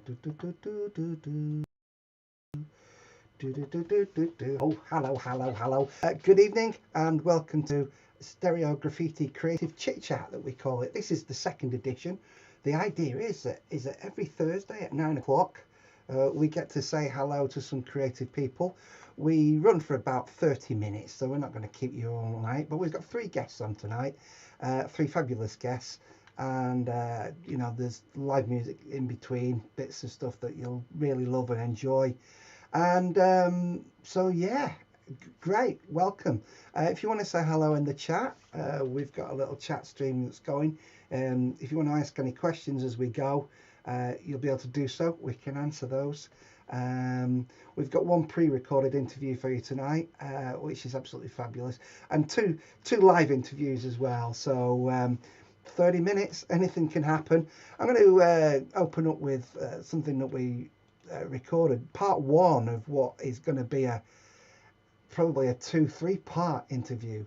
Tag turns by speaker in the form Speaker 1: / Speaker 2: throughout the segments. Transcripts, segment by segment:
Speaker 1: Oh, hello. Good evening and welcome to Stereo Graffiti Creative Chit-Chat that we call it. This is the second edition. The idea is that every Thursday at 9 o'clock we get to say hello to some creative people. We run for about 30 minutes, so we're not going to keep you all night, but we've got three guests on tonight, three fabulous guests. And you know, there's live music in between, bits of stuff that you'll really love and enjoy. And so yeah, great, welcome. If you want to say hello in the chat, we've got a little chat stream that's going. If you want to ask any questions as we go, you'll be able to do so. We can answer those. We've got one pre-recorded interview for you tonight, which is absolutely fabulous, and two live interviews as well. So 30 minutes, anything can happen. I'm going to open up with something that we recorded, part one of what is going to be probably a 2-3 part interview.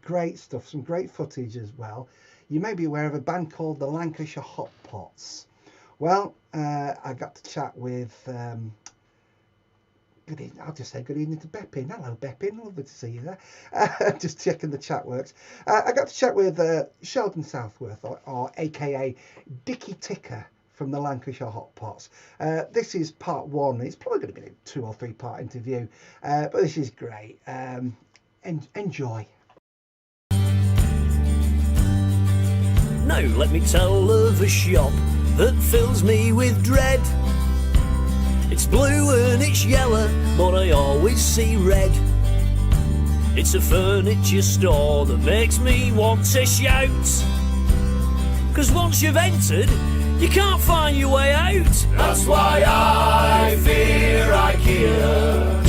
Speaker 1: Great stuff, some great footage as well. You may be aware of a band called the Lancashire Hot Pots. Well, I got to chat with good evening. I'll just say good evening to Beppin. Hello, Beppin. Lovely to see you there. Just checking the chat works. I got to chat with Sheldon Southworth, or AKA Dicky Ticker from the Lancashire Hot Pots. This is part one. It's probably going to be a 2 or 3 part interview, but this is great. Enjoy.
Speaker 2: Now let me tell of a shop that fills me with dread. It's blue and it's yellow, but I always see red. It's a furniture store that makes me want to shout. 'Cause once you've entered, you can't find your way out. That's why I fear IKEA.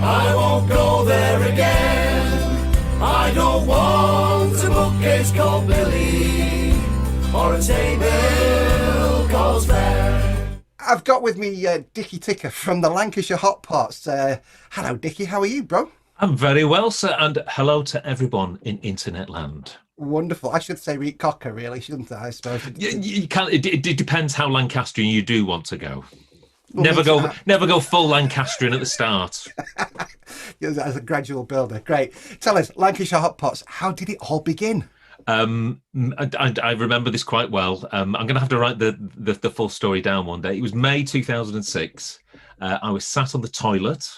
Speaker 2: I won't go there again. I don't want a bookcase called Billy, or a table called Spare.
Speaker 1: I've got with me Dicky Ticker from the Lancashire Hot Pots. Hello, Dicky. How are you, bro?
Speaker 3: I'm very well, sir, and hello to everyone in internet land.
Speaker 1: Wonderful. I should say Reet Cocker, really, shouldn't I suppose?
Speaker 3: You can't. It depends how Lancastrian you do want to go. Well, never go full Lancastrian at the start.
Speaker 1: As a gradual builder. Great. Tell us, Lancashire Hot Pots, how did it all begin?
Speaker 3: I remember this quite well. I'm going to have to write the full story down one day. It was May 2006. I was sat on the toilet,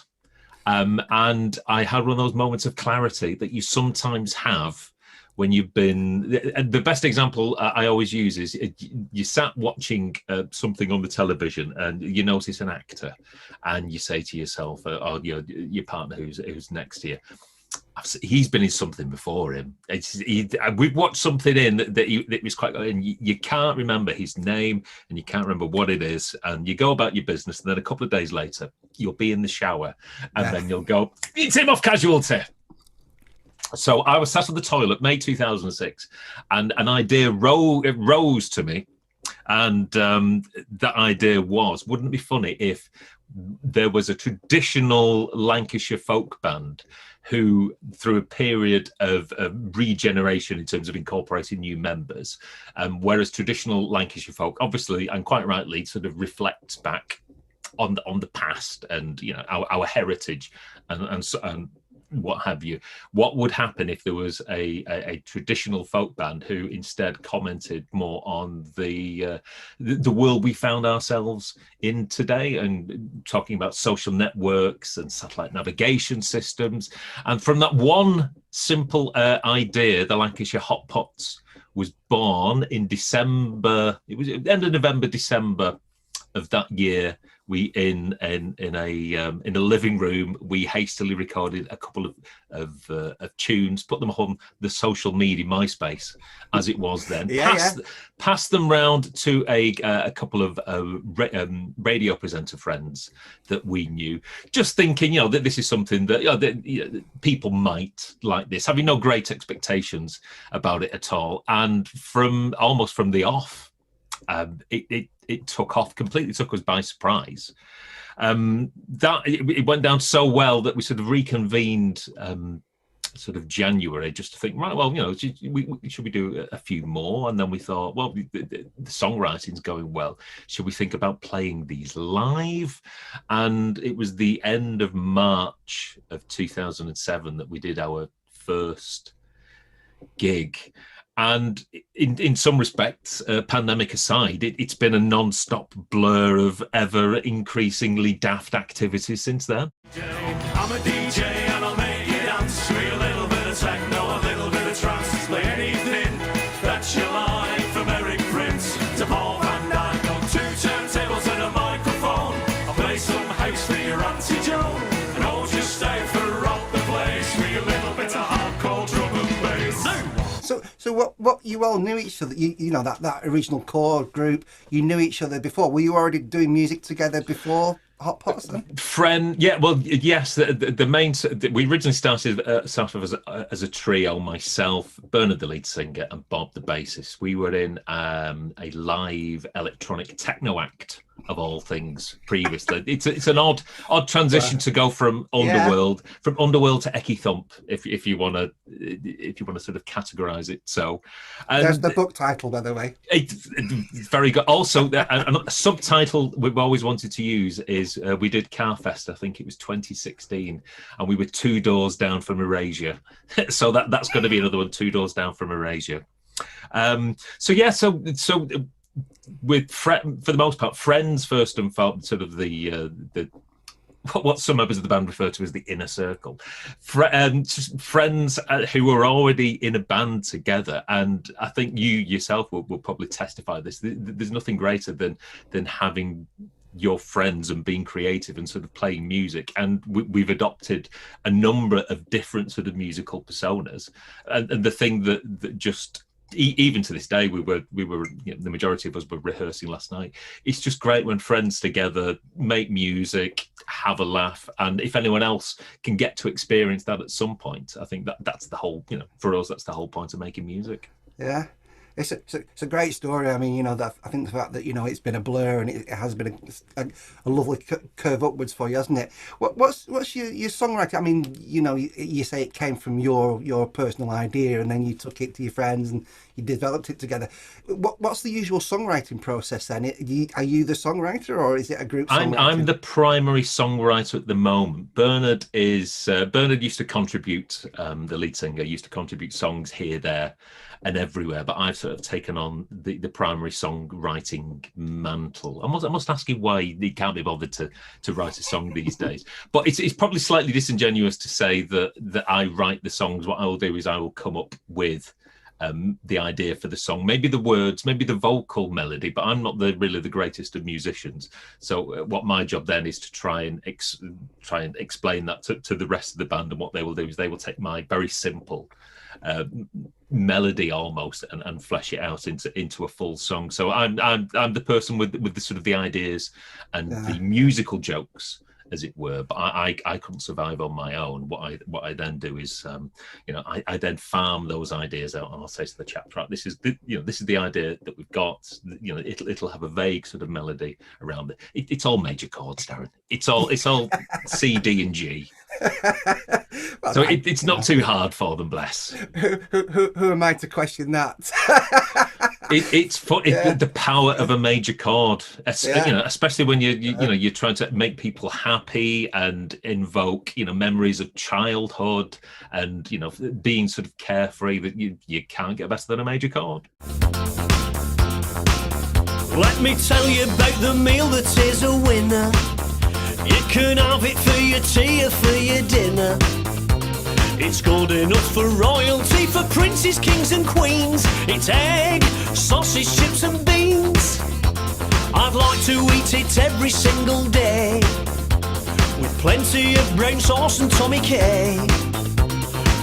Speaker 3: and I had one of those moments of clarity that you sometimes have when you've been. The best example I always use is you sat watching something on the television and you notice an actor, and you say to yourself, or your partner who's next to you, he's been in something before him. We've watched something that was quite, and you can't remember his name and you can't remember what it is, and you go about your business, and then a couple of days later you'll be in the shower, and then you'll go, it's him off Casualty. So I was sat on the toilet, May 2006, and an idea rose to me, and that idea was, wouldn't it be funny if there was a traditional Lancashire folk band who, through a period of regeneration in terms of incorporating new members, whereas traditional Lancashire folk, obviously, and quite rightly, sort of reflects back on the past and our heritage and what have you. What would happen if there was a traditional folk band who instead commented more on the world we found ourselves in today, and talking about social networks and satellite navigation systems? And from that one simple idea, the Lancashire Hot Pots was born in December. It was end of November, December of that year. We in a living room, we hastily recorded a couple of tunes, put them on the social media, MySpace, as it was then. Passed them round to a couple of radio presenter friends that we knew, just thinking, that this is something that people might like this, having no great expectations about it at all. And almost from the off, it took off, completely took us by surprise. It went down so well that we sort of reconvened sort of January, just to think, right, well, should we do a few more? And then we thought, well, the songwriting's going well. Should we think about playing these live? And it was the end of March of 2007 that we did our first gig. And in some respects, pandemic aside, it's been a non-stop blur of ever increasingly daft activities since then.
Speaker 2: I'm a DJ and I'll make you dance. A little bit of techno, a little bit of trance. Play anything that you like, from Eric Prince to Paul Van Dyke. On 2 turntables and a microphone. I'll play some house for your Auntie Joan, and I'll just stay for rock the place with a little bit of hardcore drum and bass.
Speaker 1: So what you all knew each other, you know, that original core group, you knew each other before. Were you already doing music together before Hot Pots then?
Speaker 3: Yes. The main, we originally started as a trio, myself, Bernard the lead singer, and Bob the bassist. We were in a live electronic techno act, of all things, previously. It's an odd transition to go from underworld to Ecky Thump, if you want to sort of categorize it. So
Speaker 1: there's the book title, by the way.
Speaker 3: It's very good. Also, a subtitle we've always wanted to use is we did Carfest, I think it was 2016, and we were 2 doors down from Erasure. So that's going to be another one, 2 doors down from Erasure. So for the most part, friends first and foremost, sort of the what some members of the band refer to as the inner circle, friends who were already in a band together. And I think you yourself will probably testify this. There's nothing greater than having your friends and being creative and sort of playing music. And we've adopted a number of different sort of musical personas. And the thing that just, even to this day, we were the majority of us were rehearsing last night. It's just great when friends together make music, have a laugh, and if anyone else can get to experience that at some point, I think that's the whole, for us, that's the whole point of making music.
Speaker 1: Yeah. It's a great story. I mean, that I think the fact that it's been a blur and it has been a lovely curve upwards for you, hasn't it? What's your songwriting? I mean, you say it came from your personal idea, and then you took it to your friends and you developed it together. What's the usual songwriting process then? Are you the songwriter, or is it a group songwriting?
Speaker 3: I'm the primary songwriter at the moment. Bernard used to contribute. The lead singer used to contribute songs here, there, and everywhere, but I've sort of taken on the primary songwriting mantle. I must ask you why he can't be bothered to write a song these days. But it's probably slightly disingenuous to say that I write the songs. What I will do is I will come up with the idea for the song, maybe the words, maybe the vocal melody, but I'm not really the greatest of musicians. So what my job then is to try and explain that to the rest of the band, and what they will do is they will take my very simple melody almost and flesh it out into a full song. So I'm the person with the sort of the ideas and the musical jokes, as it were, but I couldn't survive on my own. What I then do is I then farm those ideas out, and I'll say to the chap, right, this is the idea that we've got. It'll have a vague sort of melody around it. It's all major chords, Darren. It's all C, D, and G. Well, so it's not too hard for them, bless.
Speaker 1: Who am I to question that?
Speaker 3: It's the power of a major chord, especially when you're trying to make people happy and invoke memories of childhood and being sort of carefree. That you can't get better than a major chord.
Speaker 2: Let me tell you about the meal that is a winner. You can have it for your tea or for your dinner. It's good enough for royalty, for princes, kings and queens. It's egg, sausage, chips and beans. I'd like to eat it every single day, with plenty of brown sauce and Tommy K.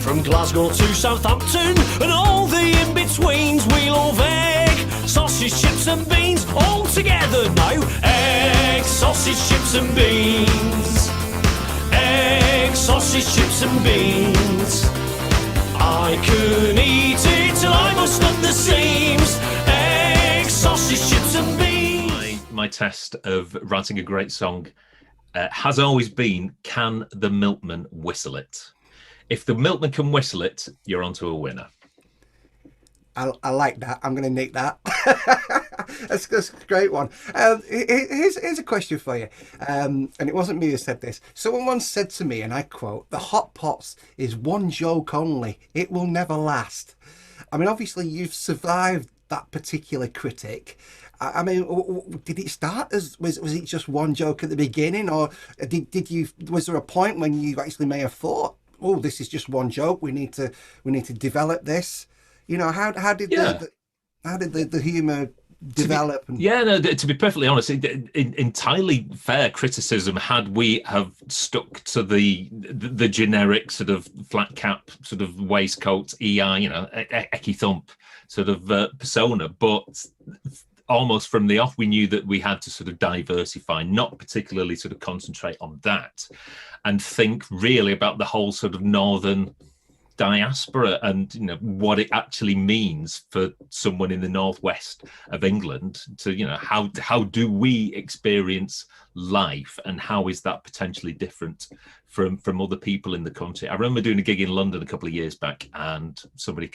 Speaker 2: From Glasgow to Southampton and all the in-betweens, we love egg, sausage, chips and beans, all together now. Egg, sausage, chips and beans. Egg, sausage, chips and beans. I can eat it till I must at the seams. Egg, sausage, chips and beans.
Speaker 3: My test of writing a great song has always been, can the milkman whistle it? If the milkman can whistle it, you're onto a winner.
Speaker 1: I like that. I'm going to nick that. That's a great one. Here's a question for you. And it wasn't me who said this. Someone once said to me, and I quote, "The Hot Pots is one joke only. It will never last." I mean, obviously, you've survived that particular critic. I mean, did it start as was it just one joke at the beginning, or was there a point when you actually may have thought, "Oh, this is just one joke. We need to develop this." You know, how did the humour develop?
Speaker 3: To be perfectly honest, entirely fair criticism had we have stuck to the generic sort of flat cap, sort of waistcoat, EI, Ecky Thump sort of persona. But almost from the off, we knew that we had to sort of diversify, not particularly sort of concentrate on that, and think really about the whole sort of northern diaspora and what it actually means for someone in the northwest of England to how do we experience life, and how is that potentially different from other people in the country. I remember doing a gig in London a couple of years back, and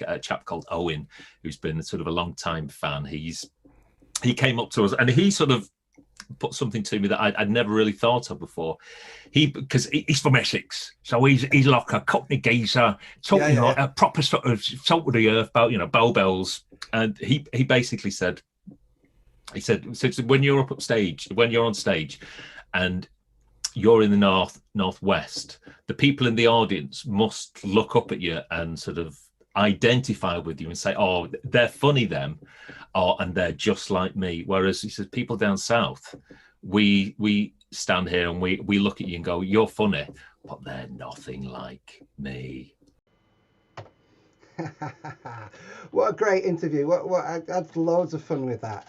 Speaker 3: a chap called Owen, who's been sort of a long time fan, he came up to us and he sort of put something to me that I'd never really thought of before. Because he's from Essex, so he's like a Cockney geezer, talking like a proper sort of salt of the earth about bow bells. And he basically said, when you're on stage, and you're in the northwest, the people in the audience must look up at you and sort of identify with you and say, "Oh, they're funny, them," and they're just like me. Whereas he says people down south, we stand here and we look at you and go, "You're funny, but they're nothing like me."
Speaker 1: What a great interview. I had loads of fun with that.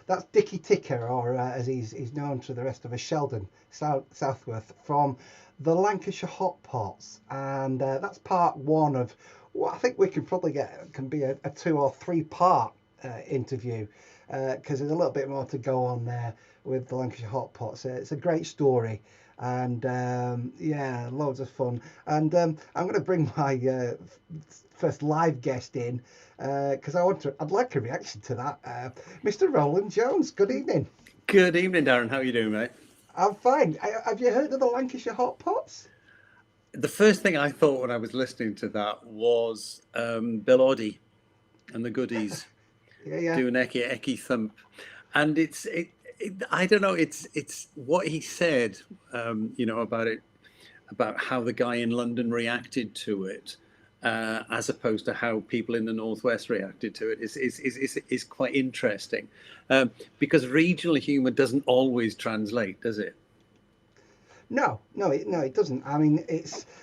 Speaker 1: That's Dicky Ticker, or as he's known to the rest of us, Sheldon Southworth, from the Lancashire Hot Pots, and that's part one of what I think we can probably can be a 2 or 3 part interview, because there's a little bit more to go on there with the Lancashire Hot Pots. It's a great story, and loads of fun. And I'm going to bring my first live guest in, because I'd like a reaction to that. Mr. Roland Jones, good evening.
Speaker 4: Good evening, Darren. How are you doing, mate?
Speaker 1: I'm fine. Have you heard of the Lancashire Hot Pots?
Speaker 4: The first thing I thought when I was listening to that was Bill Oddie and the Goodies doing Ecky Thump, and I don't know. It's what he said, about how the guy in London reacted to it, as opposed to how people in the Northwest reacted to it, is quite interesting, because regional humour doesn't always translate, does it?
Speaker 1: No, it doesn't. I mean,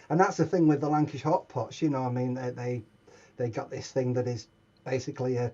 Speaker 1: and that's the thing with the Lancashire Hot Pots. I mean, they got this thing that is basically a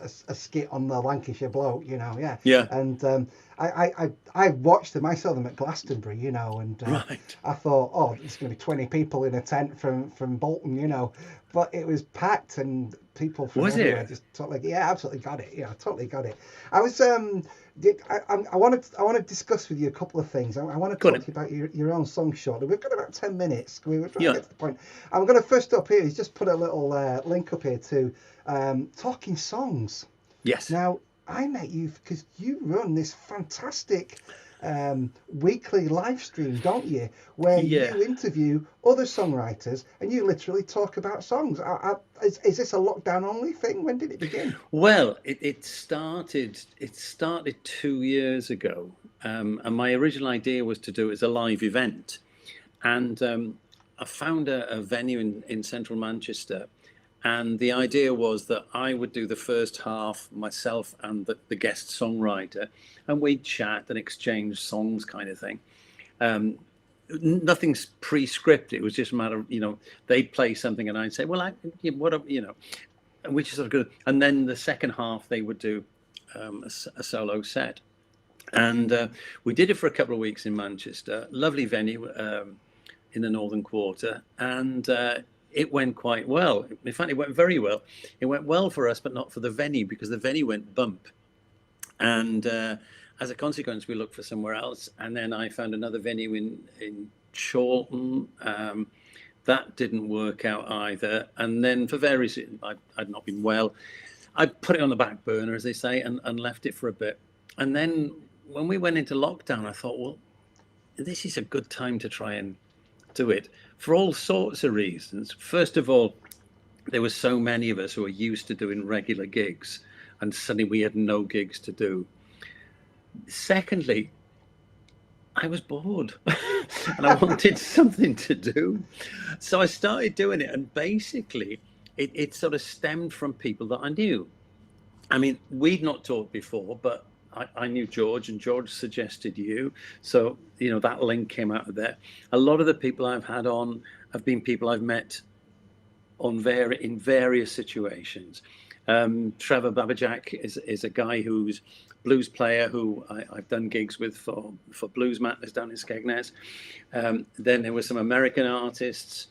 Speaker 1: skit on the Lancashire bloke.
Speaker 4: Yeah.
Speaker 1: And I watched them. I saw them at Glastonbury. And
Speaker 4: right.
Speaker 1: I thought, oh, there's going to be 20 people in a tent from Bolton. But it was packed, and people from everywhere just totally, absolutely got it. Totally got it. I was I want to discuss with you a couple of things. I want to talk to you about your own song shortly. We've got about 10 minutes. We're trying to get to the point. I'm going to first up here is just put a little link up here to Talking Songs.
Speaker 4: Yes.
Speaker 1: Now, I met you because you run this fantastic weekly live stream, don't you? Where you interview other songwriters and you literally talk about songs. Is this a lockdown only thing? When did it begin?
Speaker 4: Well, it started 2 years ago, and my original idea was to do it as a live event, and I found a venue in central Manchester. And the idea was that I would do the first half, myself and the guest songwriter, and we'd chat and exchange songs, kind of thing. Nothing's pre-scripted. It was just a matter of, they'd play something and I'd say, well, which is sort of good. And then the second half, they would do a solo set. And we did it for a couple of weeks in Manchester. Lovely venue in the Northern Quarter. And it went quite well. In fact, it went very well. It went well for us, but not for the venue, because the venue went bump. And as a consequence, we looked for somewhere else. And then I found another venue in Chorlton That didn't work out either. And then for various reasons, I'd not been well. I put it on the back burner, as they say, and left it for a bit. And then when we went into lockdown, I thought, well, this is a good time to try and do it for all sorts of reasons. First of all, there were so many of us who were used to doing regular gigs, and suddenly we had no gigs to do. Secondly, I was bored and I wanted something to do. So I started doing it, and basically it sort of stemmed from people that I knew. I mean, we'd not talked before, but I knew George, and George suggested you. So, you know, that link came out of there. A lot of the people I've had on have been people I've met in various situations. Trevor Babajak is a guy who's blues player who I've done gigs with for Blues Madness down in Skegness. Then there were some American artists.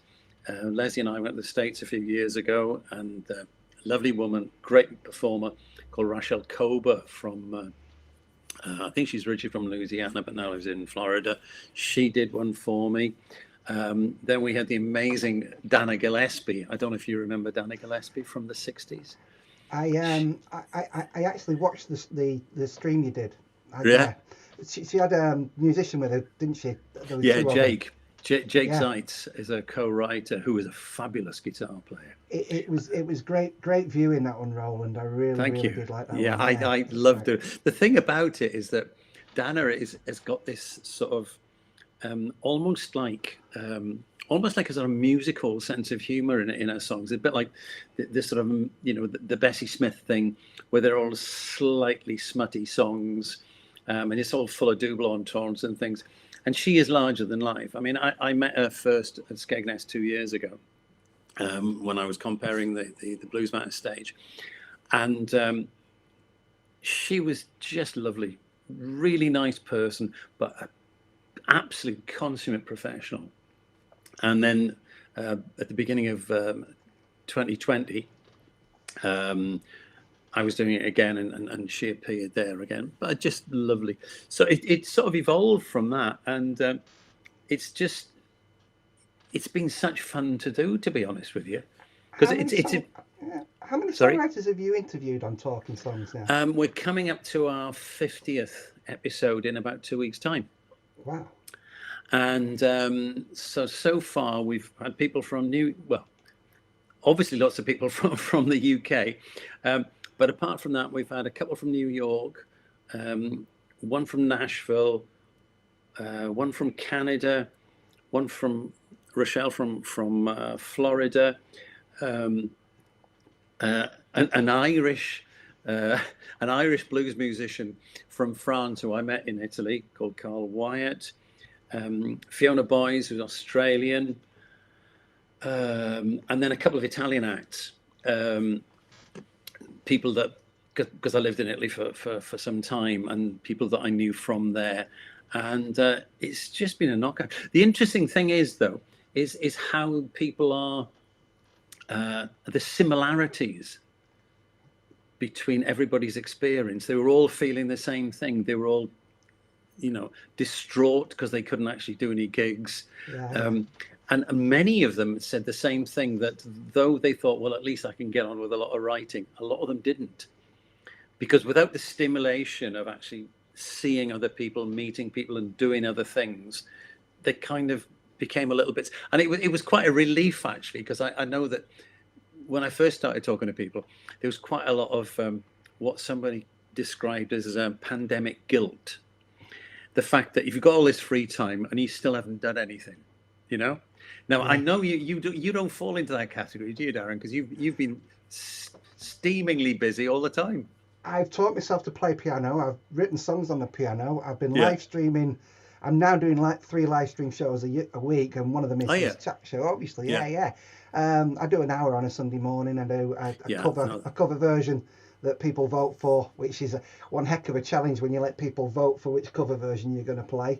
Speaker 4: Leslie and I went to the States a few years ago, and a lovely woman, great performer called Rachel Kober from, I think she's originally from Louisiana, but now lives in Florida. She did one for me. Then we had the amazing Dana Gillespie. I don't know if you remember Dana Gillespie from the 60s.
Speaker 1: I actually watched the stream you did. She had a musician with her, didn't she?
Speaker 4: Yeah, Jake. Jake Zeitz is a co-writer who is a fabulous guitar player.
Speaker 1: It was great viewing that one, Roland. I really did like that.
Speaker 4: Yeah,
Speaker 1: one.
Speaker 4: I loved it. The thing about it is that Dana has got this sort of almost like a sort of musical sense of humor in her songs. A bit like this sort of, you know, the Bessie Smith thing, where they're all slightly smutty songs, and it's all full of double entendres and things. And she is larger than life. I mean, I met her first at Skegness 2 years ago, when I was comparing the Blues Mountain stage, and she was just lovely, really nice person, but an absolute consummate professional. And then at the beginning of 2020, I was doing it again, and she appeared there again, but just lovely. So it sort of evolved from that, and it's been such fun to do, to be honest with you, because
Speaker 1: how many songwriters have you interviewed on Talking Songs now?
Speaker 4: We're coming up to our 50th episode in about 2 weeks' time.
Speaker 1: Wow.
Speaker 4: And so far we've had people from obviously lots of people from the UK, but apart from that, we've had a couple from New York, one from Nashville, one from Canada, one from Rochelle from Florida, an Irish blues musician from France who I met in Italy called Carl Wyatt, Fiona Boys, who's Australian, and then a couple of Italian acts. People that, because I lived in Italy for some time, and people that I knew from there, and it's just been a knockout. The interesting thing is, though, is how people are, the similarities between everybody's experience. They were all feeling the same thing. They were all, you know, distraught because they couldn't actually do any gigs. Yeah. And many of them said the same thing, that though they thought, well, at least I can get on with a lot of writing, a lot of them didn't. Because without the stimulation of actually seeing other people, meeting people and doing other things, they kind of became a little bit... And it was quite a relief, actually, because I know that when I first started talking to people, there was quite a lot of what somebody described as pandemic guilt. The fact that if you've got all this free time and you still haven't done anything, you know? Now, I know you don't fall into that category, do you, Darren? Because you've been steamingly busy all the time.
Speaker 1: I've taught myself to play piano. I've written songs on the piano. I've been live streaming. I'm now doing like 3 live stream shows a week, and one of them is this chat show, obviously. Yeah. I do an hour on a Sunday morning. I do a cover version that people vote for, which is one heck of a challenge when you let people vote for which cover version you're going to play.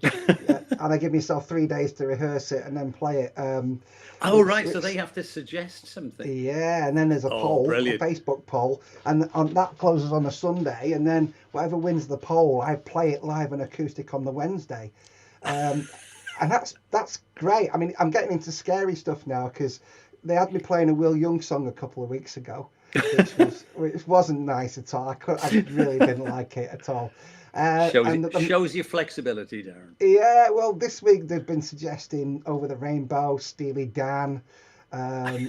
Speaker 1: And I give myself 3 days to rehearse it and then play it.
Speaker 4: So they have to suggest something.
Speaker 1: Yeah, and then there's a poll, brilliant. A Facebook poll, and that closes on a Sunday, and then whatever wins the poll, I play it live and acoustic on the Wednesday. And that's great. I mean, I'm getting into scary stuff now because they had me playing a Will Young song a couple of weeks ago, which wasn't nice at all. I really didn't like it at all.
Speaker 4: Shows your flexibility, Darren.
Speaker 1: Yeah, well, this week they've been suggesting Over the Rainbow, Steely Dan.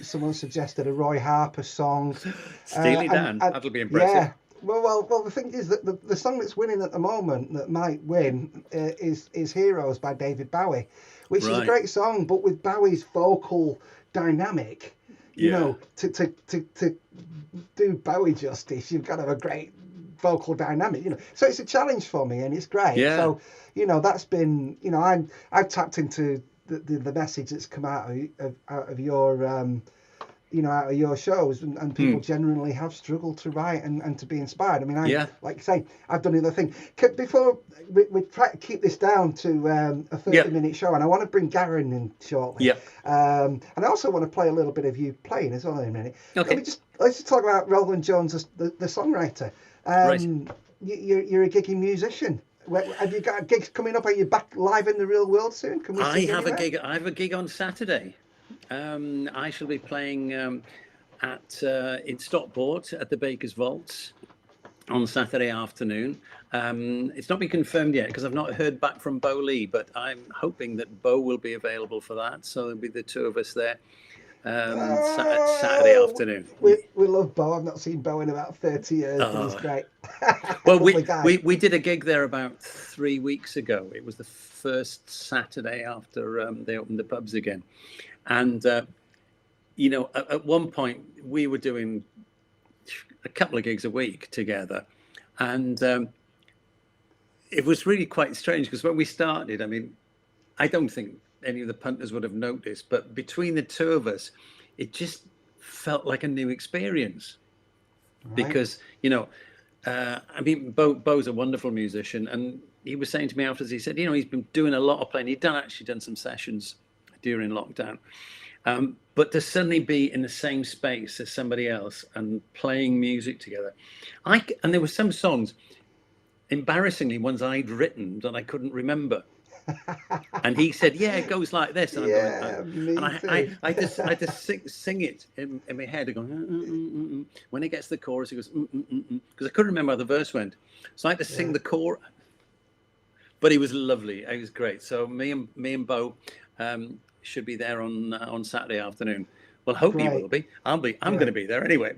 Speaker 1: Someone suggested a Roy Harper song.
Speaker 4: Steely Dan, that'll be impressive.
Speaker 1: Yeah. Well, the thing is that the song that's winning at the moment, that might win, is Heroes by David Bowie, which is a great song, but with Bowie's vocal dynamic, you know, to do Bowie justice, you've got to have a great vocal dynamic, you know. So it's a challenge for me, and it's great. Yeah. So, you know, that's been, you know, I've tapped into the message that's come out of your you know, out of your shows, and people generally have struggled to write and to be inspired. I mean, like I say, I've done the other thing. Before we try to keep this down to a 30-minute show, and I want to bring Garron in shortly. And I also want to play a little bit of you playing as well in a minute. Okay. Let's just talk about Roland Jones, the songwriter. You're a gigging musician. Have you got gigs coming up? Are you back live in the real world soon? Can we
Speaker 4: I have a gig on Saturday. I shall be playing in Stockport at the Baker's Vaults on Saturday afternoon. It's not been confirmed yet because I've not heard back from Bo Lee, but I'm hoping that Bo will be available for that. So there'll be the two of us there Saturday afternoon.
Speaker 1: We love Bo. I've not seen Bo in about 30 years, but he's great.
Speaker 4: Well, we did a gig there about 3 weeks ago. It was the first Saturday after they opened the pubs again. And, you know, at one point we were doing a couple of gigs a week together. And it was really quite strange because when we started, I mean, I don't think any of the punters would have noticed, but between the two of us, it just felt like a new experience. Right. Because, you know, I mean, Bo's a wonderful musician. And he was saying to me afterwards, he said, you know, he's been doing a lot of playing. He'd actually done some sessions during lockdown, but to suddenly be in the same space as somebody else and playing music together, and there were some songs, embarrassingly, ones I'd written that I couldn't remember, and he said, "Yeah, it goes like this," and I just sing it in my head, going, when it gets to the chorus, he goes, because I couldn't remember how the verse went, so I had to sing the chorus. But he was lovely. It was great. So me and Bo should be there on Saturday afternoon. Well, hope you will be. I'm going to be there anyway.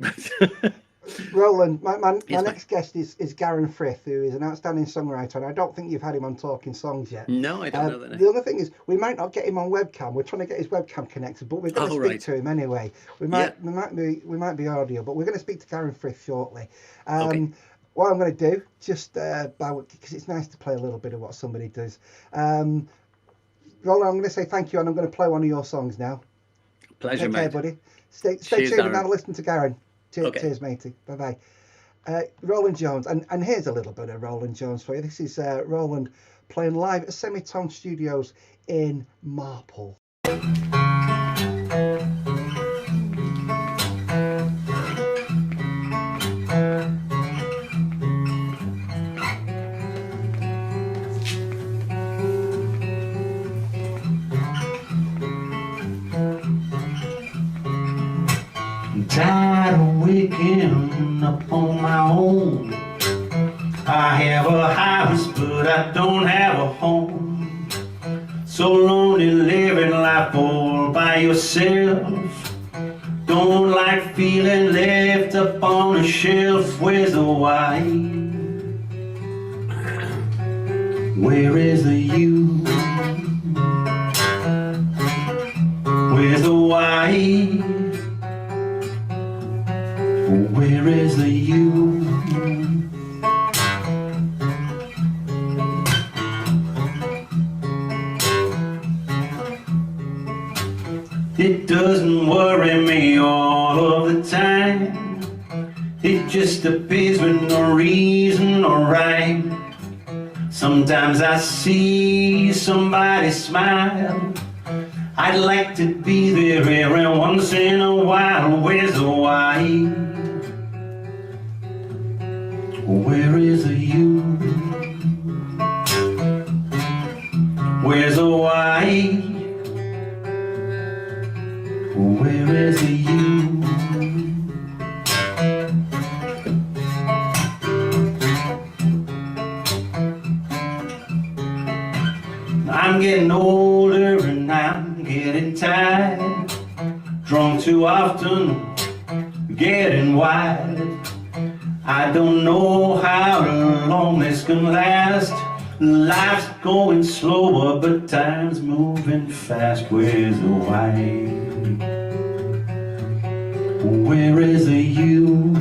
Speaker 1: Roland, my next guest is Garron Frith, who is an outstanding songwriter, and I don't think you've had him on Talking Songs yet.
Speaker 4: No, I don't know that.
Speaker 1: The other thing is, we might not get him on webcam. We're trying to get his webcam connected, but we're going to speak to him anyway. We might be audio, but we're going to speak to Garron Frith shortly. What I'm going to do, just because it's nice to play a little bit of what somebody does. Roland, I'm going to say thank you, and I'm going to play one of your songs now.
Speaker 4: Pleasure, mate.
Speaker 1: Okay, buddy. Stay tuned and have a listen to Garron. Cheers, matey. Bye-bye. Roland Jones, and here's a little bit of Roland Jones for you. This is Roland playing live at Semitone Studios in Marple.
Speaker 5: Tired of waking up on my own. I have a house, but I don't have a home. So lonely living life all by yourself. Don't like feeling left up on a shelf. Where's the why? Where is the you? Where's the why? Where is the you? It doesn't worry me all of the time. It just appears with no reason or rhyme. Sometimes I see somebody smile. I'd like to be there every once in a while. Where's the why? Where is the you? Where's the why? I'm getting older and I'm getting tired, drunk too often, getting wild. I don't know how long this can last. Life's going slower, but time's moving fast. Where's the wine? Where is the you?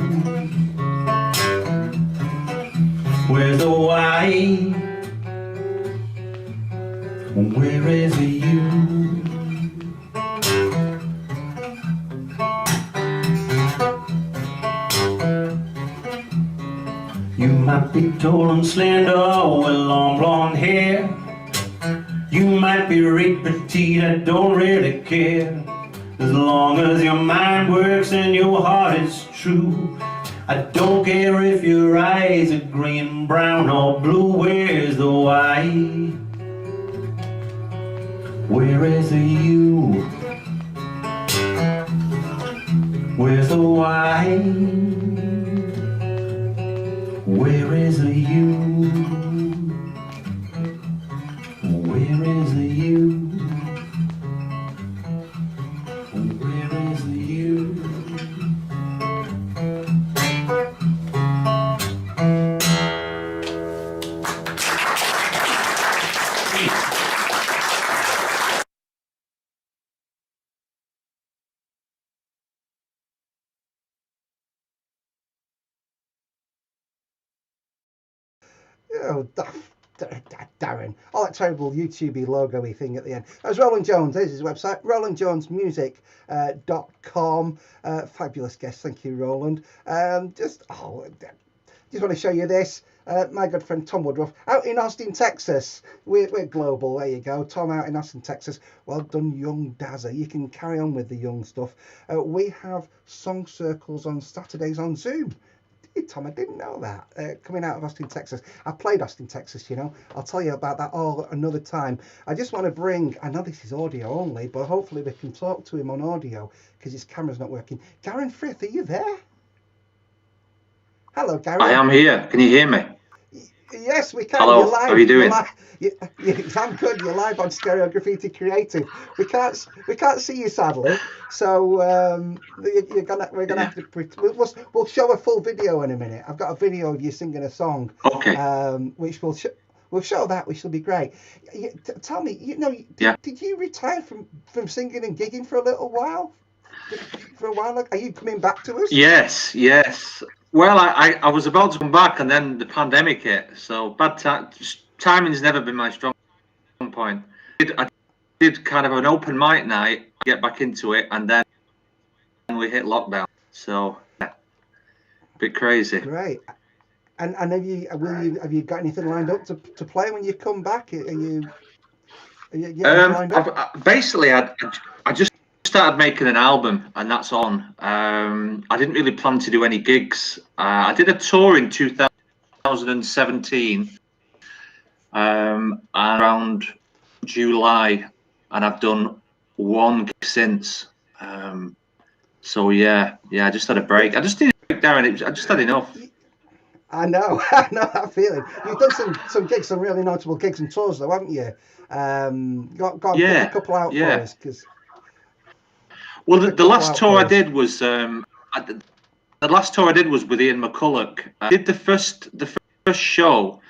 Speaker 5: Where's the wine? Where is the you? You might be tall and slender with long blonde hair. You might be Rick Petite, I don't really care. As long as your mind works and your heart is true. I don't care if your eyes are green, brown or blue. Where's the white? Where is the you? Where's the white? Where is the you? Where is the you? Where is the you?
Speaker 1: Oh, Darren. Oh, that terrible YouTube-y logo-y thing at the end. That was Roland Jones. There's his website, rolandjonesmusic.com. Fabulous guest. Thank you, Roland. Just want to show you this. My good friend Tom Woodruff out in Austin, Texas. We're global. There you go. Tom out in Austin, Texas. Well done, young Dazza. You can carry on with the young stuff. We have song circles on Saturdays on Zoom. Tom, I didn't know that. Coming out of Austin, Texas. I played Austin, Texas, you know. I'll tell you about that all another time. I just want to bring, I know this is audio only, but hopefully we can talk to him on audio because his camera's not working. Garron Frith, are you there? Hello, Garron.
Speaker 6: I am here. Can you hear me?
Speaker 1: Yes, we can.
Speaker 6: Hello,
Speaker 1: You're live.
Speaker 6: how are you doing?
Speaker 1: I'm good. You're live on Stereo Graffiti Creative. We can't see you sadly, so we're gonna have to. We'll show a full video in a minute. I've got a video of you singing a song.
Speaker 6: Okay.
Speaker 1: Which we'll show that, which will be great. Tell me, did you retire from singing and gigging for a little while? For a while, are you coming back to us?
Speaker 6: Yes. Well, I was about to come back, and then the pandemic hit. So timing's never been my strong point. I did kind of an open mic night, get back into it, and then we hit lockdown. So a bit crazy.
Speaker 1: Great. And have you got anything lined up to play when you come back? Are you lined up?
Speaker 6: Basically, I just started making an album, and that's on. I didn't really plan to do any gigs. I did a tour in 2017 around July, and I've done one gig since. So yeah, I just had a break. I just did it, Darren. I just had enough.
Speaker 1: I know that feeling. You've done some gigs, some really notable gigs and tours, though, haven't you? Go on, pick a couple out for us, because.
Speaker 6: Well, the last tour I did was with Ian McCulloch. I did the first show.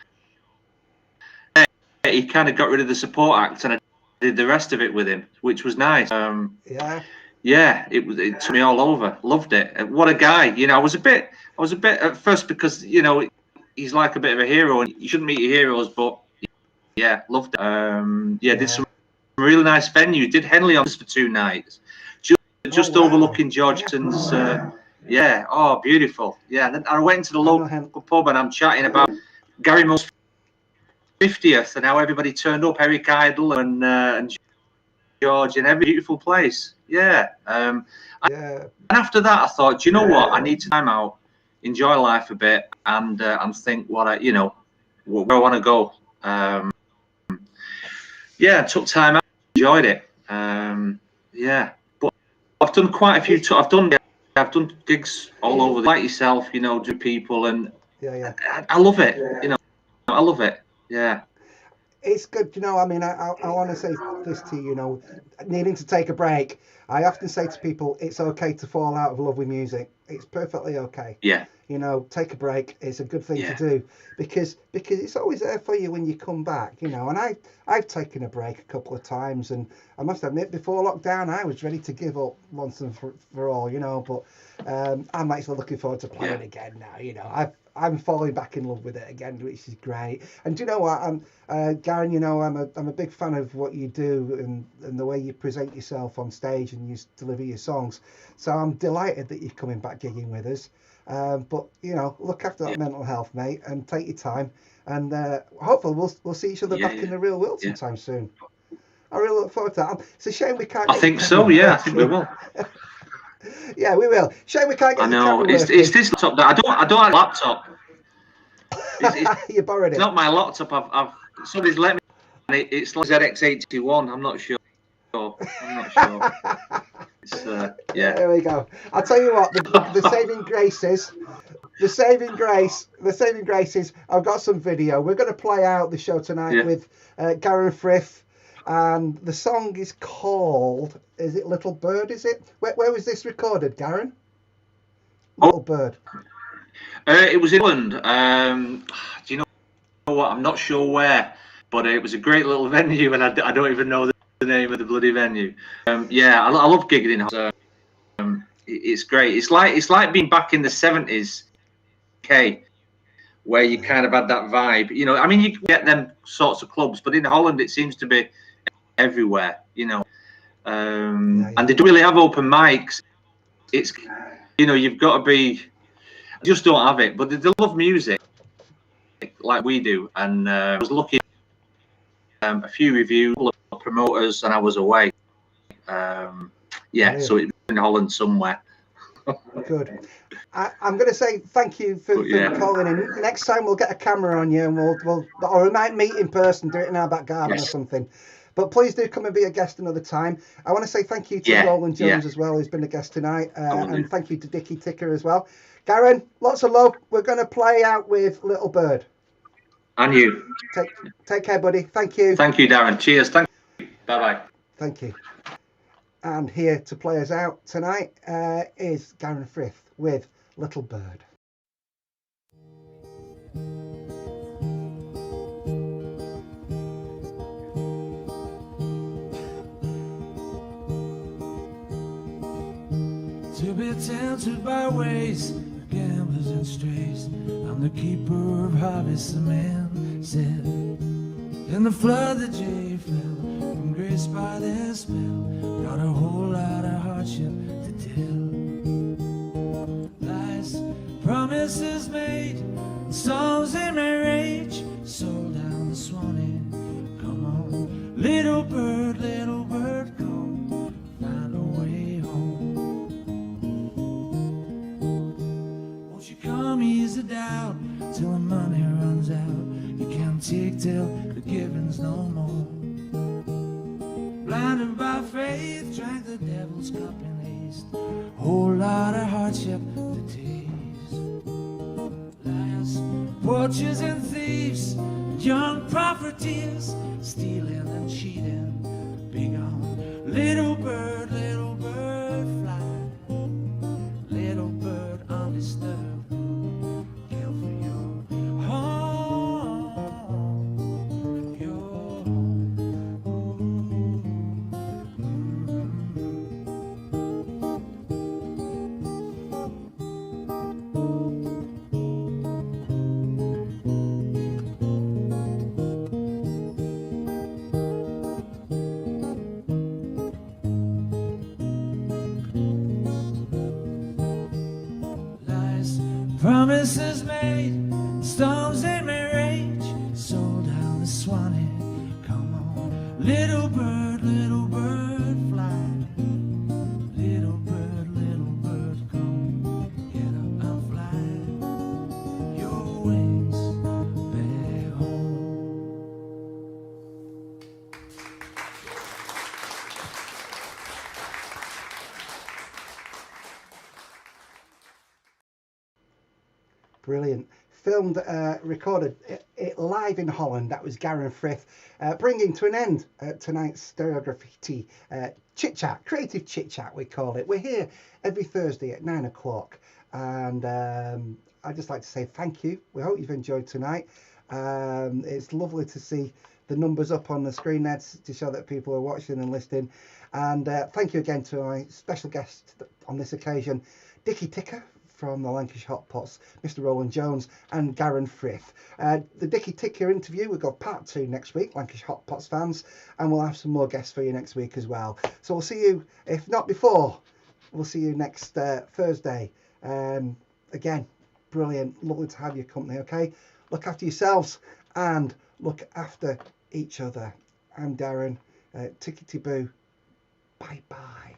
Speaker 6: He kind of got rid of the support act, and I did the rest of it with him, which was nice. It took me all over. Loved it. What a guy! I was a bit at first because he's like a bit of a hero, and you shouldn't meet your heroes, but yeah, loved it. Did some really nice venues. Did Henley on for 2 nights. Just overlooking Georgeson's, beautiful. Yeah, and then I went to the local pub and I'm chatting about Gary Moore's 50th and how everybody turned up, Eric Idle and George, in every beautiful place. Yeah. And after that, I thought, do you know what? I need time out, enjoy life a bit, and think where I want to go. I took time out, enjoyed it. I've done quite a few. I've done gigs all over, like yourself, do people, and I love it. I love it. Yeah.
Speaker 1: it's good. You know, I mean, I want to say this to you, you know, needing to take a break. I often say to people, it's okay to fall out of love with music. It's perfectly okay.
Speaker 6: Yeah.
Speaker 1: You know, take a break. It's a good thing
Speaker 6: Yeah.
Speaker 1: to do because it's always there for you when you come back. You know, and I've taken a break a couple of times, and I must admit, before lockdown, I was ready to give up once and for all. You know, but I'm actually looking forward to playing again now. You know, I'm falling back in love with it again, which is great. And do you know what? Garron, you know, I'm a big fan of what you do and the way you present yourself on stage and you deliver your songs. So I'm delighted that you're coming back gigging with us. But you know, look after that mental health, mate, and take your time. And hopefully we'll see each other back in the real world sometime soon. I really look forward to that. It's a shame we can't.
Speaker 6: I think so. Yeah, I think we will.
Speaker 1: Yeah, we will. Shame we can't get
Speaker 6: I know.
Speaker 1: the camera
Speaker 6: It's this laptop that I don't have a laptop.
Speaker 1: You borrowed it.
Speaker 6: It's not my laptop. I've somebody's let me. And it's like ZX81. I'm not sure. It's, yeah.
Speaker 1: There we go. I'll tell you what. The saving grace is. The saving grace is. I've got some video. We're going to play out the show tonight with Garron Frith, and the song is called. Is it Little Bird? Is it? Where was this recorded, Garron? Little Bird.
Speaker 6: It was in Rowland. Do you know what? I'm not sure where, but it was a great little venue, and I don't even know the name of the bloody venue. Yeah, I love gigging in. It's great. It's like being back in the 70s, okay, where you kind of had that vibe. You know, I mean, you can get them sorts of clubs, but in Holland it seems to be everywhere. You know, and they don't really have open mics. It's, you know, you've got to be. Just don't have it, but they love music like we do. And I was lucky, a few reviews, promoters, and I was away. Yeah, so it's in Holland somewhere.
Speaker 1: Good. I'm going to say thank you for calling in. Next time we'll get a camera on you, and or we might meet in person, do it in our back garden or something. But please do come and be a guest another time. I want to say thank you to Roland Jones as well, who's been a guest tonight, and thank you to Dicky Ticker as well. Garron, lots of love. We're going to play out with Little Bird.
Speaker 6: And you.
Speaker 1: Take care, buddy. Thank you.
Speaker 6: Thank you, Darren. Cheers. Thank you. Bye-bye.
Speaker 1: Thank you. And here to play us out tonight is Garron Frith with Little Bird.
Speaker 7: To be tempted by ways of gamblers and strays, I'm the keeper of harvests, the man said. In the flood the jay fell, from grace by their spell, got a whole lot of hardship to tell. Lies, promises made, songs in my rage, sold down the Swanee. Come on, little bird, come, find a way home. Won't you come easy down till the money runs out? You can't take till the giving's no more. Blinded by faith, drank the devil's cup in haste. Whole lot of hardship to taste. Liars, poachers and thieves, young profiteers, stealing and cheating. Big on little bird, fly. Little bird undisturbed, kill for your home, your promises made, storms in my rage, sold down the Swanee. Come on, little bird, fly. Little bird, come, get up and fly. Your wings back home.
Speaker 1: Brilliant. Phil recorded it live in Holland. That was Garron Frith, bringing to an end tonight's Stereo Graffiti Chit-Chat, creative Chit-Chat we call it. We're here every Thursday at 9 o'clock, and I'd just like to say thank you. We hope you've enjoyed tonight. It's lovely to see the numbers up on the screen there to show that people are watching and listening. And thank you again to my special guest on this occasion, Dicky Ticker from the Lancashire Hot Pots, Mr. Roland Jones, and Garron Frith. The Dicky Ticker interview, we've got part 2 next week, Lancashire Hot Pots fans, and we'll have some more guests for you next week as well. So we'll see you, if not before, we'll see you next Thursday. Again, brilliant, lovely to have your company, okay? Look after yourselves and look after each other. I'm Darren, tickety boo, bye bye.